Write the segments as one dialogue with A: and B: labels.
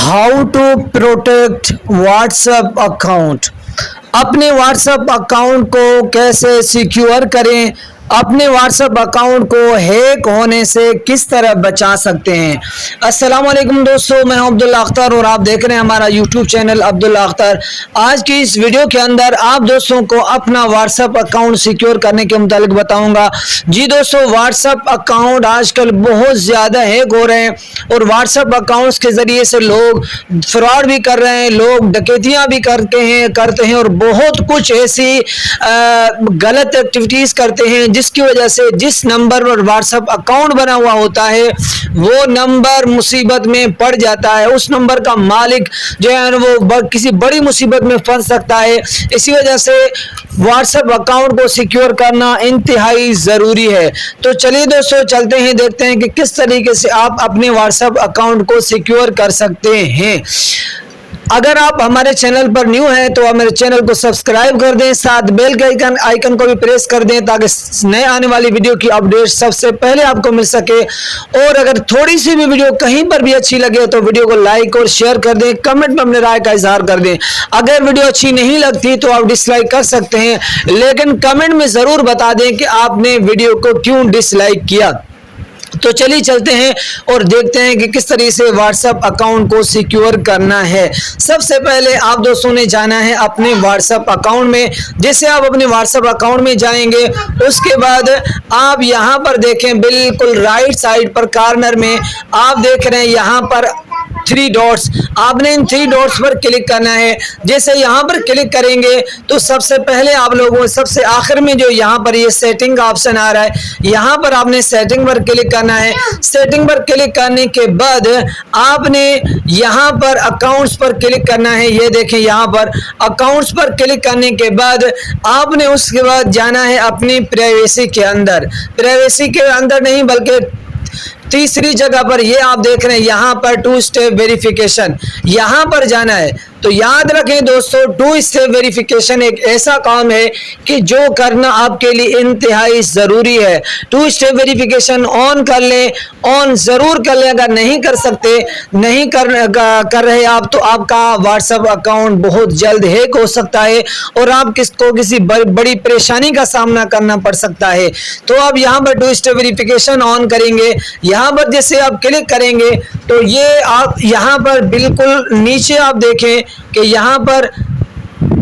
A: How to protect WhatsApp account. अपने WhatsApp account को कैसे सिक्योर करें, अपने व्हाट्सएप अकाउंट को हैक होने से किस तरह बचा सकते हैं। अस्सलाम वालेकुम दोस्तों, मैं हूं अब्दुल्ला अख्तर और आप देख रहे हैं हमारा यूट्यूब चैनल अब्दुल्ला अख्तर। आज की इस वीडियो के अंदर आप दोस्तों को अपना व्हाट्सएप अकाउंट सिक्योर करने के मुतालिक बताऊंगा। जी दोस्तों, व्हाट्सएप अकाउंट आजकल बहुत ज़्यादा हैक हो रहे हैं और व्हाट्सएप अकाउंट्स के ज़रिए से लोग फ्रॉड भी कर रहे हैं, लोग डकैतियाँ भी करते हैं और बहुत कुछ ऐसी गलत एक्टिविटीज़ करते हैं जिसकी वजह से जिस नंबर पर व्हाट्सएप अकाउंट बना हुआ होता है वो नंबर मुसीबत में पड़ जाता है। उस नंबर का मालिक जो है वो किसी बड़ी मुसीबत में फंस सकता है। इसी वजह से व्हाट्सएप अकाउंट को सिक्योर करना इंतहाई ज़रूरी है। तो चलिए दोस्तों, चलते हैं, देखते हैं कि किस तरीके से आप अपने व्हाट्सएप अकाउंट को सिक्योर कर सकते हैं। अगर आप हमारे चैनल पर न्यू हैं तो हमारे चैनल को सब्सक्राइब कर दें, साथ बेल के आइकन को भी प्रेस कर दें ताकि नए आने वाली वीडियो की अपडेट सबसे पहले आपको मिल सके। और अगर थोड़ी सी भी वीडियो कहीं पर भी अच्छी लगे तो वीडियो को लाइक और शेयर कर दें, कमेंट में अपने राय का इजहार कर दें। अगर वीडियो अच्छी नहीं लगती तो आप डिसलाइक कर सकते हैं, लेकिन कमेंट में ज़रूर बता दें कि आपने वीडियो को क्यों डिसलाइक किया। तो चलिए चलते हैं और देखते हैं कि किस तरीके से व्हाट्सएप अकाउंट को सिक्योर करना है। सबसे पहले आप दोस्तों ने जाना है अपने व्हाट्सएप अकाउंट में। जैसे आप अपने व्हाट्सएप अकाउंट में जाएंगे उसके बाद आप यहाँ पर देखें, बिल्कुल राइट साइड पर कॉर्नर में आप देख रहे हैं यहाँ पर 3 डॉट्स। आपने इन 3 डॉट्स पर क्लिक करना है। जैसे यहाँ पर क्लिक करेंगे तो सबसे पहले आप लोगों सबसे आखिर में जो यहाँ पर ये सेटिंग का ऑप्शन आ रहा है, यहाँ पर आपने सेटिंग पर क्लिक करना है। सेटिंग पर क्लिक करने के बाद आपने यहाँ पर अकाउंट्स पर क्लिक करना है। ये देखें, यहाँ पर अकाउंट्स पर क्लिक करने के बाद आपने उसके बाद जाना है अपनी प्राइवेसी के अंदर। प्राइवेसी के अंदर नहीं बल्कि तीसरी जगह पर ये आप देख रहे हैं यहाँ पर 2 स्टेप वेरिफिकेशन, यहाँ पर जाना है। तो याद रखें दोस्तों, 2 स्टेप वेरिफिकेशन एक ऐसा काम है कि जो करना आपके लिए इंतहाई ज़रूरी है। 2 स्टेप वेरिफिकेशन ऑन कर लें, ऑन ज़रूर कर लें। अगर नहीं कर सकते, नहीं कर रहे आप तो आपका व्हाट्सएप अकाउंट बहुत जल्द हैक हो सकता है और आप किसी बड़ी परेशानी का सामना करना पड़ सकता है। तो आप यहाँ पर 2 स्टेप वेरिफिकेशन ऑन करेंगे। यहाँ पर जैसे आप क्लिक करेंगे तो ये आप यहाँ पर बिल्कुल नीचे आप देखें कि यहाँ पर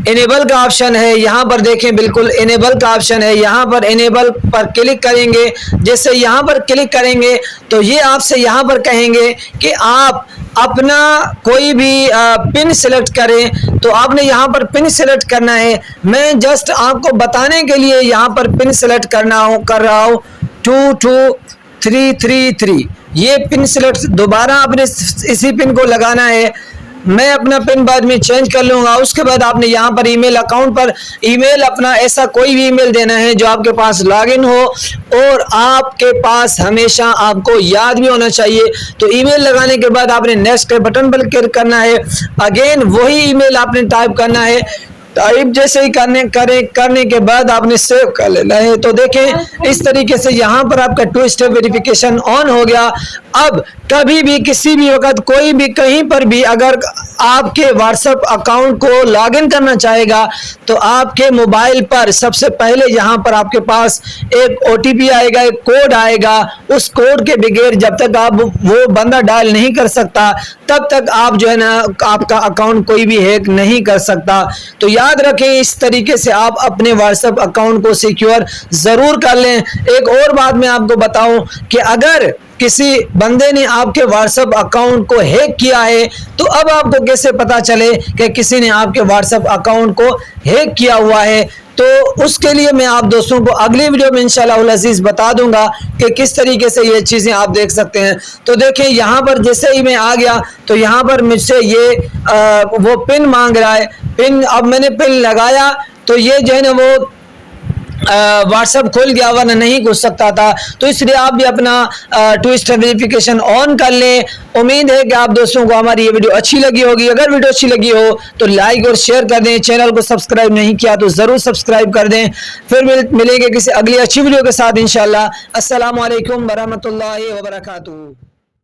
A: इनेबल का ऑप्शन है। यहाँ पर देखें, बिल्कुल इनेबल का ऑप्शन है। यहाँ पर इनेबल पर क्लिक करेंगे। जैसे यहाँ पर क्लिक करेंगे तो ये आपसे यहाँ पर कहेंगे कि आप अपना कोई भी पिन सिलेक्ट करें। तो आपने यहाँ पर पिन सिलेक्ट करना है। मैं जस्ट आपको बताने के लिए यहाँ पर पिन सिलेक्ट कर रहा हूँ 22333। ये पिन सिलेक्ट दोबारा आपने इसी पिन को लगाना है। मैं अपना पिन बाद में चेंज कर लूँगा। उसके बाद आपने यहाँ पर ईमेल अकाउंट पर ईमेल अपना ऐसा कोई भी ईमेल देना है जो आपके पास लॉगिन हो और आपके पास हमेशा आपको याद भी होना चाहिए। तो ईमेल लगाने के बाद आपने नेक्स्ट के बटन पर क्लिक करना है। अगेन वही ईमेल आपने टाइप करना है। टाइप जैसे ही करने के बाद आपने सेव कर लेना है। तो देखें, इस तरीके से यहाँ पर आपका 2 स्टेप वेरिफिकेशन ऑन हो गया। अब कभी भी किसी भी वक्त कोई भी कहीं पर भी अगर आपके व्हाट्सएप अकाउंट को लॉगिन करना चाहेगा तो आपके मोबाइल पर सबसे पहले यहाँ पर आपके पास एक OTP आएगा, एक कोड आएगा। उस कोड के बगैर जब तक आप वो बंदा डायल नहीं कर सकता तब तक आप जो है ना आपका अकाउंट कोई भी हैक नहीं कर सकता। तो याद रखें, इस तरीके से आप अपने व्हाट्सएप अकाउंट को सिक्योर ज़रूर कर लें। एक और बात मैं आपको बताऊं कि अगर किसी बंदे ने आपके व्हाट्सएप अकाउंट को हैक किया है तो अब आपको कैसे पता चले कि किसी ने आपके व्हाट्सएप अकाउंट को हैक किया हुआ है। तो उसके लिए मैं आप दोस्तों को अगली वीडियो में इंशाल्लाह अज़ीज़ बता दूंगा कि किस तरीके से ये चीज़ें आप देख सकते हैं। तो देखें, यहाँ पर जैसे ही मैं आ गया तो यहाँ पर मुझसे ये वो पिन मांग रहा है। पिन अब मैंने पिन लगाया तो ये जो है ना वो व्हाट्सएप खुल गया, वरना नहीं घुस सकता था। तो इसलिए आप भी अपना 2 स्टेप वेरिफिकेशन ऑन कर लें। उम्मीद है कि आप दोस्तों को हमारी ये वीडियो अच्छी लगी होगी। अगर वीडियो अच्छी लगी हो तो लाइक और शेयर कर दें। चैनल को सब्सक्राइब नहीं किया तो ज़रूर सब्सक्राइब कर दें। फिर मिलेंगे किसी अगली अच्छी वीडियो के साथ इंशाल्लाह। अस्सलामु अलैकुम वरहमतुल्लाहि व बरकातुहू।